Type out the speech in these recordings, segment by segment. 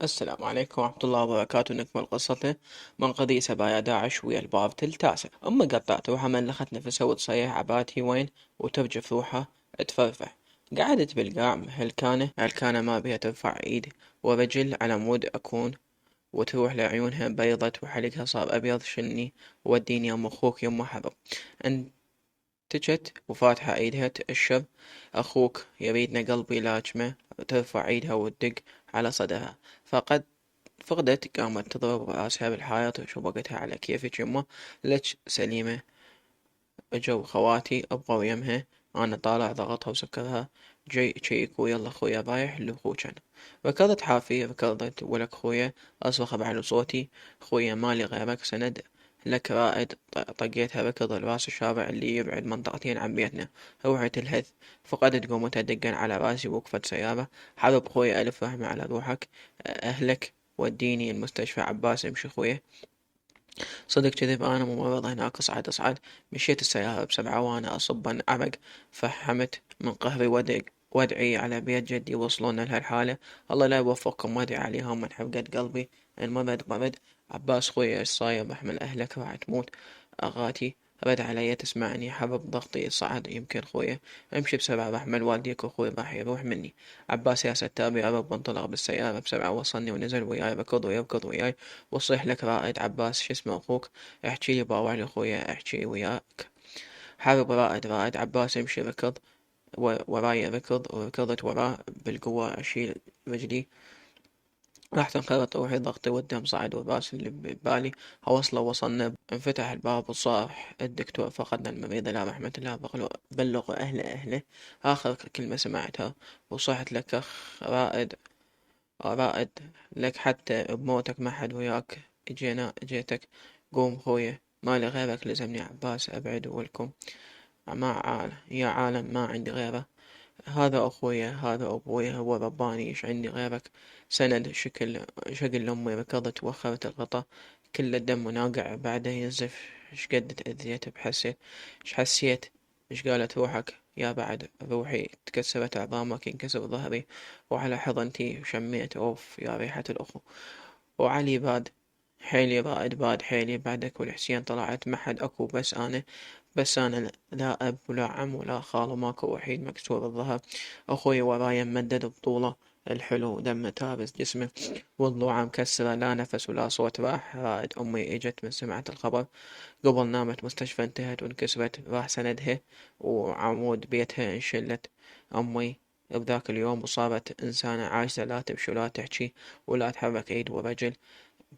السلام عليكم ورحمة الله وبركاته. نكمل قصته من قضية سبايا داعش ويا الباب التاسع. أمي قطعت روحها، ملخت نفسها وتصيح عباتي وين وترجف روحها تفرفح. قعدت بالقاع هالكانة ما بيها ترفع ايد ورجل على مود أكون، وتروح لعيونها بيضت وحلقها صار أبيض. شلني وديني يم أخوك يم حرب. انتجت وفاتحة ايدها تأشر، أخوك يريدنا قلبي لاجمة. ترفع ايدها وتدق على صدرها، فقدت، قامت تضرب راسها بالحائط وشبكتها على كيفك يمه. لج سليمة. اجوا خواتي ابغوا يمها. انا طالع ضغطها وسكرها. جاي تشيك ويلا خويا رايح لأخوك أنا. ركضت حافية، ركضت ولك خويا. أصرخ بعلو صوتي، خويا مالي غيرك سند لك رائد. طقيتها ركض الراس الشارع اللي يبعد منطقتين عن بيتنا. روحي تلهث. فقدت قومتها دقا على راسي. وقفت سيارة. حرب خويا ألف رحمة على روحك. أهلك وديني المستشفى عباس. امشي خويا. صدق كذب، أنا ممرض هناك. أصعد أصعد. مشيت السيارة بسرعة وأنا أصب عرق. فحمت من قهري وادعي على بيت جدي يوصلونا لهالحالة. الله لا يوفقكم، وادعي عليهم من حرقة قلبي. المرض مرض. عباس خويا ايش صاير؟ بحمل أهلك راح تموت. أغاتي رد علي تسمعني؟ حبب ضغطي صعد. يمكن خويا امشي بسرعة، بحمل والديك وأخوي راح يروح مني. عباس يا ستار بيعرب وانطلق بالسيارة بسرعة. وصلني ونزل وياي ركض ويركض وياي. وصيح لك رائد عباس شو اسمه أخوك؟ احكي لي باوع لأخويا احكي وياك. حارب رائد عباس يمشي ركض وراي ركض، وركضت وراه بالقوة. أشيل رجلي راح تنخرط روحي. ضغطي والدم صعد والراس اللي ببالي هوصله. وصلنا، انفتح الباب وصاح الدكتور فقدنا المريض إلى رحمة الله. بلغ أهله. آخر كلمة سمعتها وصحت لك أخ رائد لك حتى بموتك ما حد وياك. جيتك. قوم خويا مالي غيرك، لزمني عباس أبعد ولكم. يا عالم ما عندي غيره. هذا أخويا هذا أبويا هو رباني، إيش عندي غيرك؟ سند شكل أمي. ركضت وخرت الغطا. كل الدم ناقع بعده ينزف. إيش قد تأذيت بحسيت. إيش حسيت؟ إيش قالت روحك؟ يا بعد روحي تكسرت عظامك ينكسر ظهري. وعلى حضنتي شميت أوف يا ريحة الأخو. وعلي باد حيلي رائد باد حيلي بعدك. والحسين طلعت ما حد أكو بس أنا لا أب ولا عم ولا خال وماكو وحيد مكسور الظهر. أخوي ورايا ممدد بطوله الحلو دمه تابس جسمه. والضلوع مكسرة لا نفس ولا صوت. راح رائد. أمي إجت من سمعت الخبر قبل نامت مستشفى انتهت وانكسرت. راح سندها وعمود بيتها انشلت. أمي بذاك اليوم وصارت إنسانة عاجزة، لا تمشي ولا تحكي ولا تحرك إيد ورجل.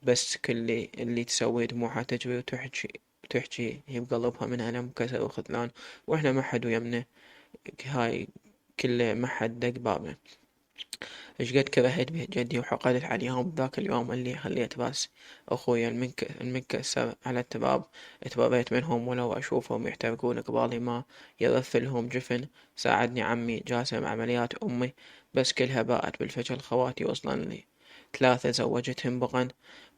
بس كل اللي تسويه دموعها تجري وتحكي هي بقلبها من ألم وكسر وخذلان. وإحنا ما حد ويمنا. هاي كله ما حد دق بابنا. إيش قد كرهت بيت جدي وحقدت عليهم بذاك اليوم اللي خليت راس أخويا المنكسر على التراب. اتبريت منهم ولو أشوفهم يحترقون قبالي ما يرفلهم جفن. ساعدني عمي جاسم عمليات أمي بس كلها باءت بالفشل. خواتي وصلن لي ثلاثة زوجتهم بغن.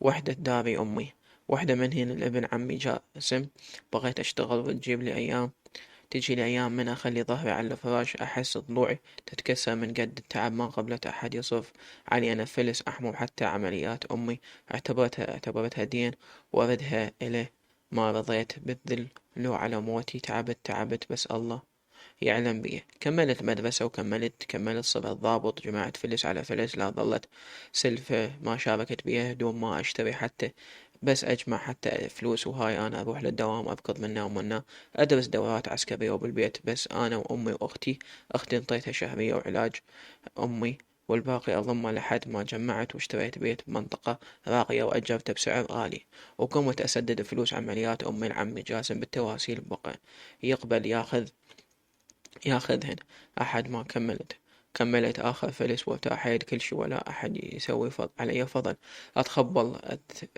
وحدة داري أمي، وحدة منهن الابن عمي جاسم. بغيت أشتغل وتجيب لي أيام، تجي الأيام من أخلي ظهري على الفراش أحس ضلوعي تتكسر من قد التعب. ما قبلت أحد يصرف علي أنا فلس أحمر حتى عمليات أمي. اعتبرتها دين وردها إليه. ما رضيت بالذل لو على موتي. تعبت بس الله يعلم بيه. كملت مدرسة كملت صرت ضابط. جمعت فلس على فلس لا ظلت سلفة ما شاركت بيها دون ما أشتري حتى. بس أجمع حتى فلوس وهاي أنا أروح للدوام أركض منا ومنا. أدرس دورات عسكرية وبالبيت بس أنا وأمي وأختي. أختي انطيتها شهرية وعلاج أمي، والباقي أضمه لحد ما جمعت واشتريت بيت بمنطقة راقية وأجرته بسعر غالي. وقمت أسدد فلوس عمليات أمي لعمي جاسم بالتواسيل. بقى يقبل ياخذهن. أحد ما كملت آخر فلس وتاحيد كل شي ولا أحد يسوي علي فضل. أتخبل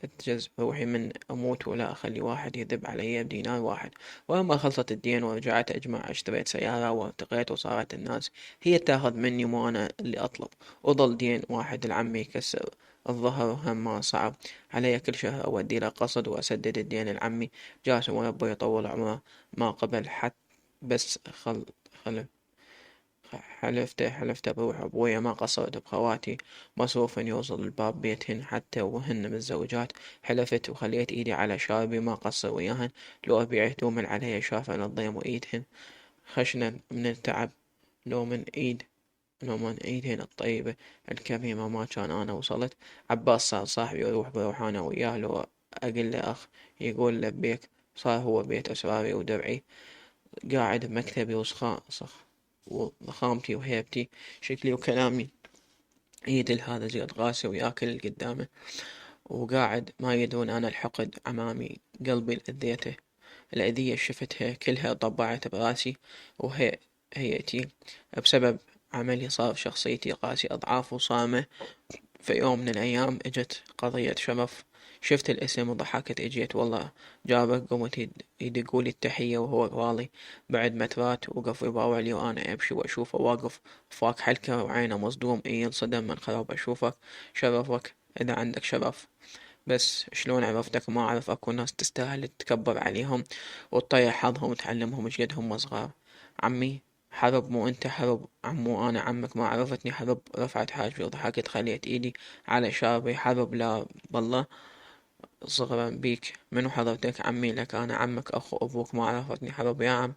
أتجز روحي من أموت ولا أخلي واحد يذب علي بدينار واحد. ولما خلصت الدين ورجعت أجمع اشتريت سيارة وارتقيت وصارت الناس هي تاخذ مني مو أنا اللي أطلب. وظل دين واحد لعمي يكسر الظهر هم ما صعب علي كل شهر أودي له قصد وأسدد الدين لعمي جاسم وربي يطول عمره. ما قبل حتى بس خل حلفت بروح أبويا ما قصرت بخواتي، مصروف يوصل لباب بيتهن حتى وهن متزوجات. حلفت وخليت إيدي على شاربي ما قصر وياهن، لو أبيع هدوم عليا شافع الضيم وإيدهن خشنا من التعب. لو من إيد لو من إيدهن الطيبة الكريمة ما كان أنا وصلت. عباس صار صاحبي بروح أنا وياه، لو أقل له أخ يقول لبيك. صار هو بيت أسراري ودرعي، قاعد بمكتبي وضخامتي وهيبتي، شكلي وكلامي يدل هذا زياد غاسي وياكل اللي قدامه، وقاعد ما يدرون أنا الحقد عمامي قلبي لأذيته. الأذية شفتها كلها طبعت براسي، هيئتي بسبب عملي صار شخصيتي قاسي أضعاف وصامة. في يوم من الأيام اجت قضية شرف، شفت الاسم وضحكت اجيت والله جابك، قمت يدقولي التحية وهو غالي. بعد مترات وقف يباوع لي وأنا أمشي وأشوفه واقف فاك حلكة وعينه مصدوم، ينصدم من خراب أشوفك. شرفك إذا عندك شرف، بس شلون عرفتك ما أعرف. أكو ناس تستاهل تتكبر عليهم وتطيح حظهم وتعلمهم ايش قد هم صغار. عمي حرب مو انت حرب عمو، انا عمك ما عرفتني حرب. رفعت حاجبي وضحكت خليت ايدي على شاربي. حرب لا بالله صغرا بيك، منو حضرتك عمي لك انا عمك اخو ابوك ما عرفتني حرب يا عم.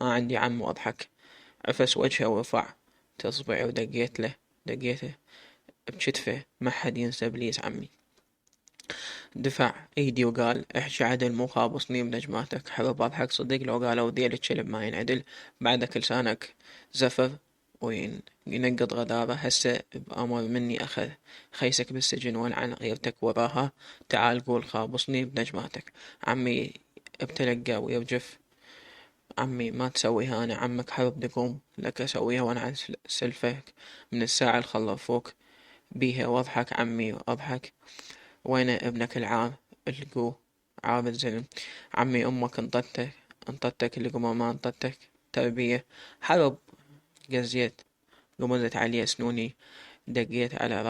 ما عندي عم واضحك. عفس وجهه ورفع تصبعي دقيته بكتفه، ما حد ينسى بليز عمي. دفع ايدي وقال احجي عدل مو خابصني بنجماتك. حبب اضحك صدق لو قالوا ذيل الشلب ما ينعدل. بعدك لسانك زفر وينقض غدارة، هسه بأمر مني أخذ خيسك بالسجن والعن غيرتك وراها. تعال قول خابصني بنجماتك. عمي بتلقى ويرجف، عمي ما تسويها أنا عمك حرب دقوم لك أسويها وأنا عن سلفك من الساعة اللي خلفوك بيها. واضحك عمي واضحك، وين ابنك العار القو عار الزلم. عمي أمك انطتك القمة ما انطتك تربية. حرب قزيت قمزت علي سنوني، دقيت على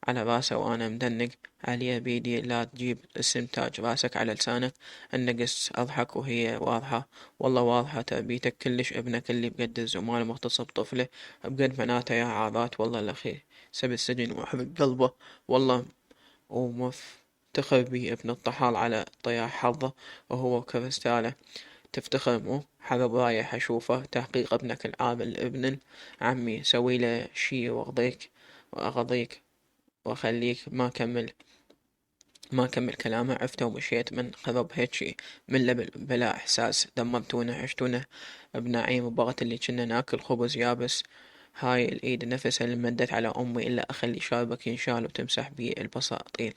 راسه وأنا مدنق عليه بيدي. لا تجيب اسم تاج راسك على لسانك. النقص أضحك وهي واضحة، والله واضحة تربيتك كلش. ابنك اللي بقد الزمال مغتصب طفله بقد بناته يا عارات. والله الأخي سب السجن وأحرق قلبه والله، ومفتخر بي ابن الطحال على طياح حظه وهو كريستاله. تفتخر مو حرب رايح أشوفه تحقيق ابنك العامل ابن عمي. سوي له شي وأغضيك وأخليك ما كمل كلامه. عفته ومشيت من خرب هيجي من لبل بلا إحساس. دمرتونا عشتونا بنعيم وبغت اللي كنا ناكل خبز يابس. هاي الإيد نفسها اللي مدت على أمي إلا أخلي شاربك ينشال وتمسح بيه البساطيل.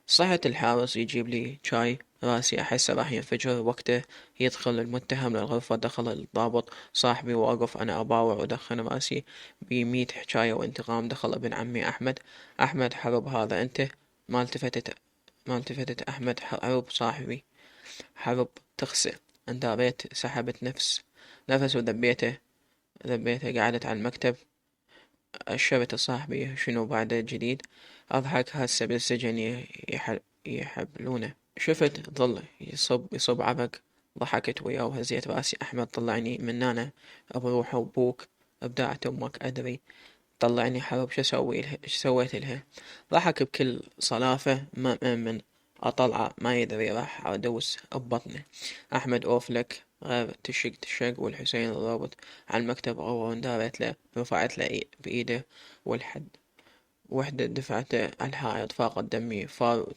صحت الحارس يجيب لي شاي، راسي أحسه راح ينفجر وقته. يدخل المتهم للغرفة، دخل الضابط صاحبي واقف أنا أباوع ودخن راسي بميت حكاية وانتقام. دخل ابن عمي أحمد حرب هذا أنت؟ ما التفتت أحمد حرب صاحبي حرب تخسئ. انداريت سحبت نفس وذبيته قعدت على المكتب. الشبت صاحبي شنو بعده جديد؟ أضحك هسه بالسجن يحبلونه. شفت ظل يصب عبق، ضحكت وياه وهزيت راسي. أحمد طلعني من هنا بروح أبوك ابدعت أمك أدري. طلعني حرب شو أسوي لها إيش سويت لها؟ ضحك بكل صلافة ما مأمن أطلعه ما يدري راح أدوس ببطنه. أحمد أوفلك غير تشق والحسين الضابط على المكتب أول دارت له رفعت له بإيده والحد وحدة دفعته على الحائط فاقت دمي فار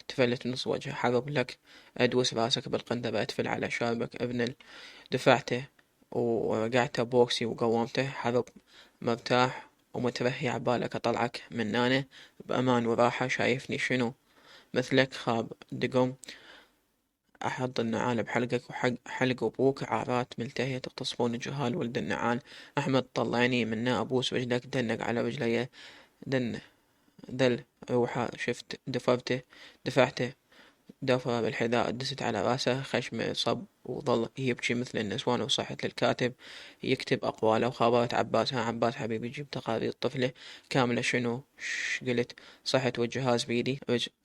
تفلت نص وجهه. حرب لك أدوس راسك بالقندبة أتفل على شاربك دفعته ورجعته بوكسي وقومته. حرب مرتاح ومترهي عبالك أطلعك من نانه بأمان وراحة. شايفني شنو مثلك خاب دقم أحط النعال بحلقك وحلق أبوك عارات ملتهية تغتصبون الجهال ولد النعال. أحمد طلعني منا أبوس رجلك دنق على رجلي دن ذل روحه شفت دفعته دفع بالحذاء دست على راسه خشمه صب وظل يبكي مثل النسوان. وصحت للكاتب يكتب أقواله وخابرت عباس. ها عباس حبيبي جيب تقارير طفلة كاملة شنو قلت؟ صحت والجهاز بيدي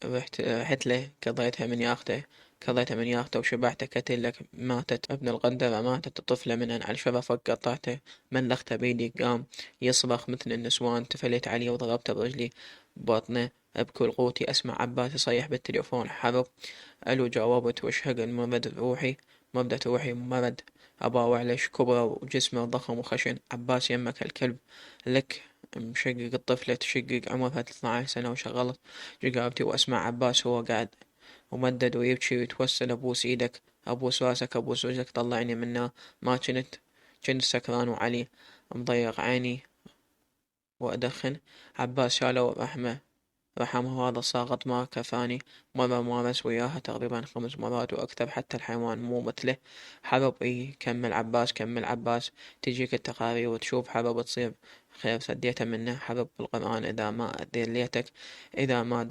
رحت له قضيتها من ياخته كضيته من ياخته وشبعته كتلك، ماتت ابن الغندرة، ماتت الطفلة من على شرفك قطعته، ملخته بيدي قام يصرخ مثل النسوان، تفليت عليه وضربته برجلي ببطنه، بكل قوتي أسمع عباس يصيح بالتليفون حرب. ألو جاوبت واشهق المرد روحي، مردت روحي مرد. أبا وعلش كبرى وجسمه ضخم وخشن. عباس يمك الكلب لك، مشقق الطفلة تشقق عمرها 12 سنة، وشغلت جقابتي وأسمع عباس هو قاعد ومدد ويبكي ويتوسل. أبوس إيدك، أبوس راسك، أبوس وجهك، طلعني منه. ما كنت سكران وعلي مضيق عيني وأدخن. عباس شاله ورحمه، رحمه هذا الساقط ما كفاني. مرة مارس وياها تقريبا 5 مرات وأكثر، حتى الحيوان مو مثله. حرب إيه، كمل عباس كمل عباس، تجيك التقارير وتشوف حرب تصير خير. سديته منه حرب بالقرآن، إذا ما دليتك، إذا ما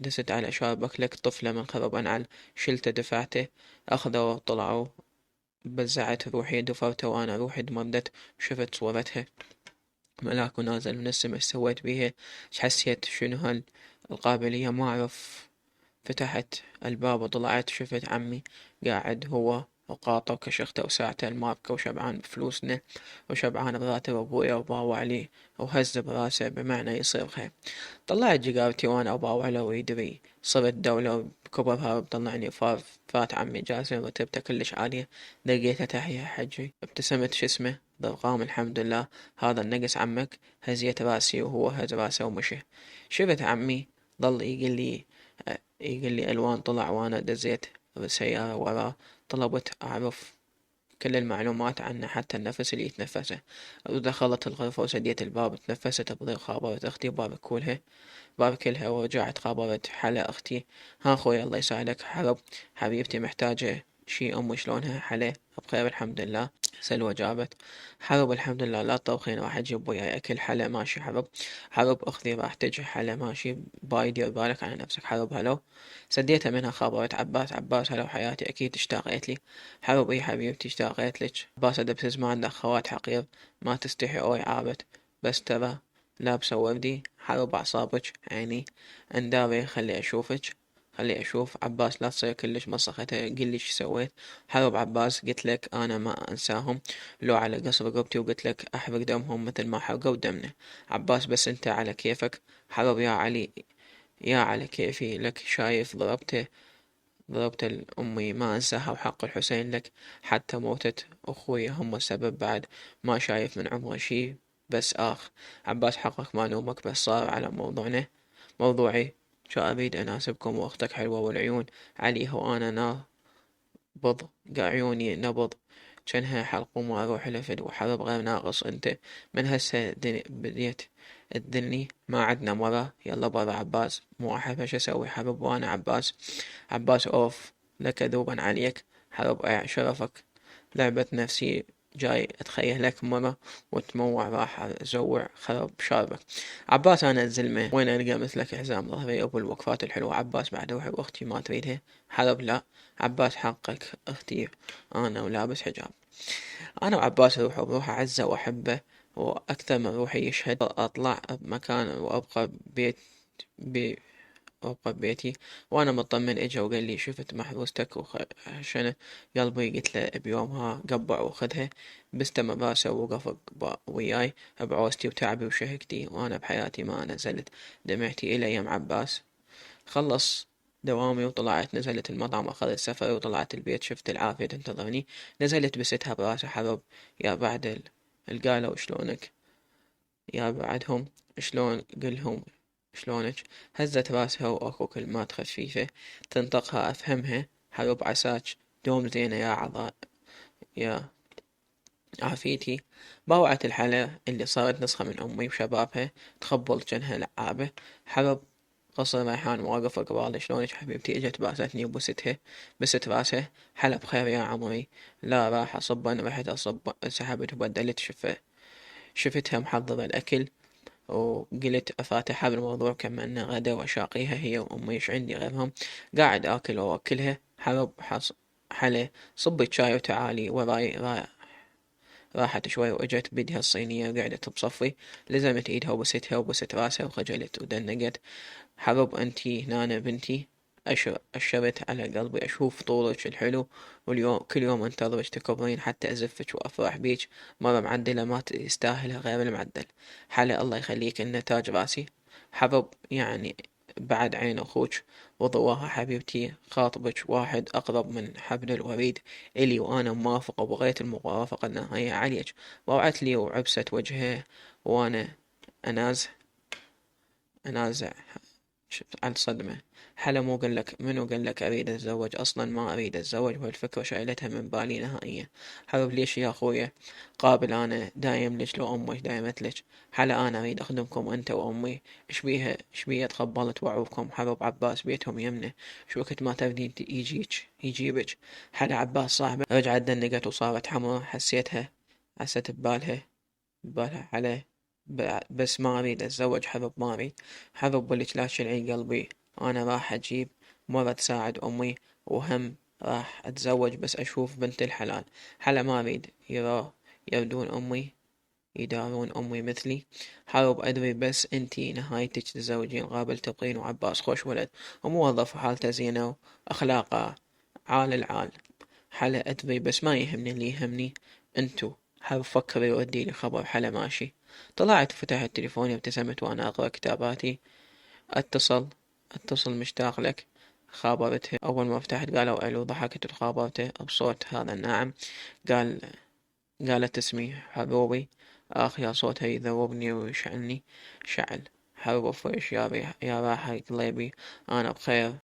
دست على شاربك لك طفلة من خرب أنعل. شلته دفعته، أخذه وطلعوا، بزعت روحي دفرته وأنا روحي دمردت. شفت صورتها ملاك ونازل من السما، ايش سويت بيها، ايش حسيت، شنو هالقابلية، ما أعرف. فتحت الباب وطلعت، شفت عمي قاعد هو وقاطه، وكشخته وساعته الماركة، وشبعان بفلوسنا، وشبعان براتب أبويا وباوع عليه، وهز براسه بمعنى يصير خير. طلعت جقابتي وأنا أباوع ويدري صرت دولة بكبرها، بطلعني فات عمي جاسم، رتبته كلش عالية. لقيته تحية حجي، ابتسمت شو اسمه ضرغام، الحمد لله. هذا النقص عمك. هزيت راسي وهو هز راسه ومشي. شفت عمي ظل يقول لي ألوان طلع، وأنا دزيت بالسيارة وراه. طلبت أعرف كل المعلومات عنه، حتى النفس اللي يتنفسه. ودخلت الغرفة وسديت الباب، تنفست بضيق. خابرت أختي باركلها ورجعت خابرت حلا أختي. ها خويا الله يساعدك حرب، حبيبتي محتاجة شي أم شلونها حلا؟ بخير الحمد لله. سلوى جابت. حرب الحمد لله، لا تطبخين، راح أجيب وياي أكل. حلا ماشي حرب. حرب أختي راح تجي. حلا ماشي باي، دير بالك على نفسك. حرب هلو. سديتها منها خابرت عباس. عباس هلو حياتي، أكيد اشتاقت لي. حرب إي حبيبتي اشتاقت لك. عباس أدبسز ما عندك خوات حقير، ما تستحي أوي عابت، بس ترى لابسة وردي. حرب أعصابك عيني، انداري خلي أشوفك، خلي أشوف. عباس لا تصير كلش مسخته، قلي شو سويت. حرب عباس قلت لك أنا ما أنساهم، لو على قصر رقبتي، وقلت لك أحرق دمهم مثل ما حرقوا دمنا. عباس بس أنت على كيفك. حرب يا علي، يا على كيفي لك، شايف ضربت الأمي ما أنساها، وحق الحسين لك، حتى موتة أخوي هم السبب بعد. ما شايف من عمره شي، بس عباس حقك ما نومك، بس صار على موضوعي. شو أريد أناسبكم، وأختك حلوة والعيون عليها، وأنا نابض عيوني نبض، جنها حلقوم وأروح لفد. وحرب غير ناقص أنت، من هسه بديت تدلني، ما عدنا مرة، يلا برا عباس، مو أحب ايش أسوي. حرب وأنا عباس أوف لك ذوبا عليك. حرب شرفك، لعبة نفسي جاي أتخيل لك مرة وتموع، راح أزوع خرب شاربك. عباس أنا الزلمة وين ألقى مثلك، حزام ظهري أبو الوقفات الحلوة. عباس بعد روحي وأختي ما تريدها. حرب لا. عباس حقك أختي أنا ولابس حجاب. أنا وعباس روح بروح أعزه وأحبه، وأكثر من روحي يشهد. أطلع بمكان وأبقى بي أبقى ببيتي وأنا مطمن. إجا وقال لي شفت محروستك وخشنة قلبي. قلت له بيومها قبع وخذها. بستمر راسه ووقف وياي بعوزتي وتعبي وشهقتي، وأنا بحياتي ما نزلت دمعتي إلى يم عباس. خلص دوامي وطلعت، نزلت المطعم، أخذت سفر وطلعت البيت. شفت العافية تنتظرني، نزلت بستها براسها. حرب يا بعد القالوا شلونك، يا بعدهم شلون قلهم شلونك. هزت راسها واكو كلمات خفيفة تنطقها أفهمها. حرب عساك دوم زينة يا عضاء يا عافيتي. باوعت الحلا اللي صارت نسخة من أمي وشبابها، تخبل جنها لعابة. حرب قصر ريحان واقفة قبالي، شلونك حبيبتي. اجت باستني وبستها، بست راسها. حلا بخير يا عمري، لا راح أصبا، رحت أصب، سحبت وبدلت شفتها محضرة الأكل، وقلت أفاتحها بالموضوع كما أنه غدا وشاقيها هي وأمي، إيش عندي غيرهم. قاعد آكل وأوكلها. حرب حلا صبي شاي وتعالي وراي. راحت شوي وإجت بيدها الصينية وقعدت بصفي، لزمت إيدها وبستها وبست راسها وخجلت ودنقت. حرب أنتي نانا بنتي، أشرت على قلبي أشوف طولك الحلو، واليوم كل يوم أنتظرك تكبرين حتى أزفك وأفرح بيك. مرة معدلة ما تستاهلها غير المعدل. حلا الله يخليك إنه تاج راسي. حبب يعني بعد عين أخوك وضواها حبيبتي، خاطبك واحد أقرب من حبل الوريد إلي، وأنا موافقة وبغيت الموافقة النهائية عليك. ووعت لي وعبست وجهه وأنا أنازع أنازع عن صدمة. حلا مو قلك منو قلك أريد أتزوج؟ أصلا ما أريد أتزوج، والفكرة شايلتها من بالي نهائيا. حبيب ليش يا أخويا؟ قابل أنا دايم ليش لو أمك دايمت لك. حلا أنا أريد أخدمكم أنت وأمي. إيش بيها تقبلت وعوكم. حبيب عباس بيتهم يمنه، شو وقت ما تبدين يجيبك. حلا عباس صاحبه رجعت دنقت وصارت حمرا، حسيت ببالها عليه. بس ما أريد أتزوج حبيب، ما أريد. حبيب ولك لا تشيلين قلبي، أنا راح أجيب مرة تساعد أمي، وهم راح أتزوج بس أشوف بنت الحلال. حلا ما أريد يردون أمي يدارون أمي مثلي. حارب أدري بس أنتي نهايتك تتزوجين قابل تبقين، وعباس خوش ولد وموظف وحالته زينة وأخلاقه عال العال. حلا أدري بس ما يهمني، اللي يهمني انتو. حاب فكر يودي لي خبر. حلا ماشي. طلعت وفتحت تليفوني وابتسمت وأنا أقرأ كتاباتي. اتصل اتصل مشتاق لك. خابرته أول ما فتحت قالوا ألو، ضحكت وخابرته بصوت هذا الناعم. قال قالت اسمي حبوبي. آخ يا صوتها يذوبني ويشعلني شعل. حبوب فيش يا راح قلبي، أنا بخير